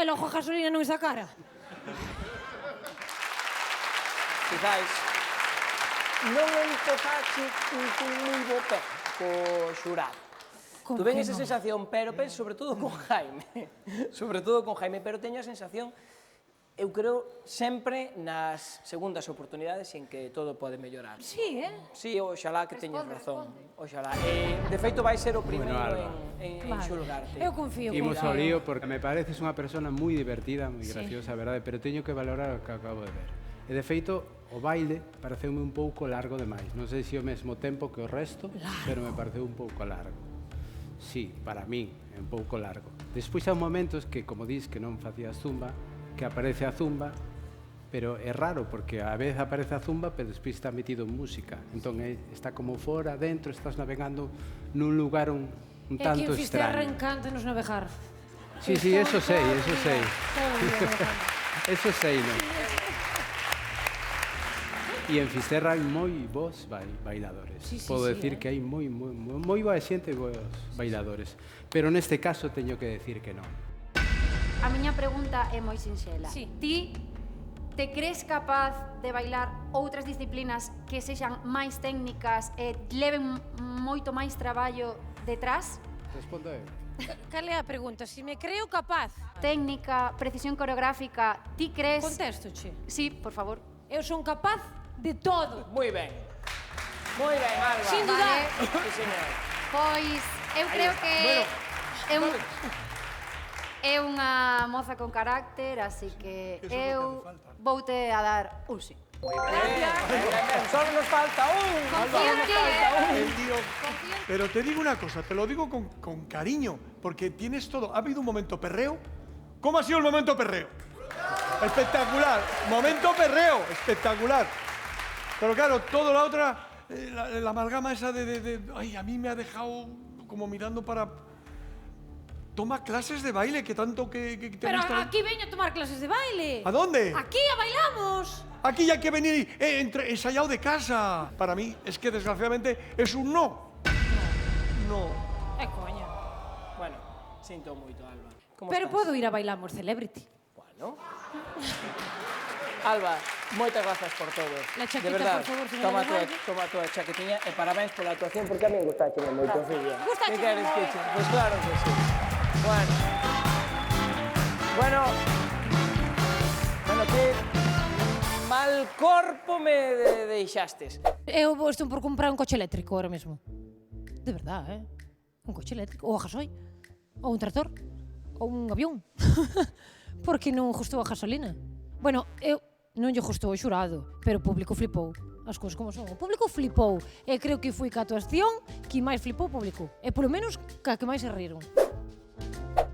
E logo a gasolina non esa cara. Quizás non empezaxe cun moi bo pé co xurado. Tuve esa sensación, pero penso sobre todo con Jaime. Sobre todo con Jaime, pero teño a sensación, eu creo, sempre nas segundas oportunidades en que todo pode mellorar. Sí, Sí, oxalá que teñes razón. Oxalá. De feito, vai ser o primeiro en xulgarte. Eu confío. Imos ao lío porque me pareces unha persona moi divertida, moi graciosa, a verdade, pero teño que valorar o que acabo de ver. E de feito, o baile pareceume un pouco largo demais. Non sei se ao mesmo tempo que o resto, pero me pareceu un pouco largo. Sí, para mí, é un pouco largo. Despois há momentos que, como dis, que non facías zumba, que aparece a zumba, pero é raro, porque a vez aparece a zumba, pero despois está metido en música. Entón, está como fora, dentro, estás navegando nun lugar un tanto extraño. É que en Fisterra encántanos navegar. Sí, sí, eso sei, eso sei. Eso sei, non? E en Fisterra hai moi bons bailadores. Podo decir que hai moi boa xente e bons bailadores. Pero neste caso teño que decir que non. A miña pregunta é moi sinxela. Sí. Ti te crees capaz de bailar outras disciplinas que sexan máis técnicas e leven moito máis traballo detrás? Respondo eu. Cal é a pregunta? Si me creo capaz. Técnica, precisión coreográfica, ti crees... Contéstoche. Sí, por favor. Eu son capaz de todo. Moi ben. Moi ben, Alba. Sin dudar. Sí, señor. Pois, eu creo que é unha moza con carácter, así que eu voute a dar un sí. Solo nos falta un. Confío en ti, Pero te digo una cosa, te lo digo con cariño, porque tienes todo. ¿Ha habido un momento perreo? ¿Cómo ha sido el momento perreo? Espectacular. Momento perreo, espectacular. Pero claro, todo la otra, la amalgama esa ay, a mí me ha dejado como mirando para... Toma clases de baile, que tanto que te Pero gusta. aquí veño a tomar clases de baile. ¿A dónde? Aquí, a bailamos. Aquí ya hay que venir ensayado de casa. Para mí, es que desgraciadamente es un no. No. Coña. Bueno, sinto moito, Alba. Pero podo ir a Bailamos Celebrity. Bueno. Alba, moitas grazas por todo. La chaqueta, de verdad, por favor, se me la devuelve. toma a tua chaquetiña e parabéns pola actuación, porque a mí gustache moito, Silvia. Gustache Que queres que moito. che? Pois claro que sí. Bueno, que mal corpo me deixastes. Eu estou por comprar un coche eléctrico ahora mesmo. De verdad, Un coche eléctrico, ou a gasoil, ou un tractor, ou un avión. Porque non gustou a gasolina. Bueno, eu non lle gustou o xurado, pero o público flipou. As cousas como son. O público flipou. E creo que foi ca actuación que máis flipou o público. E polo menos ca que máis se riron.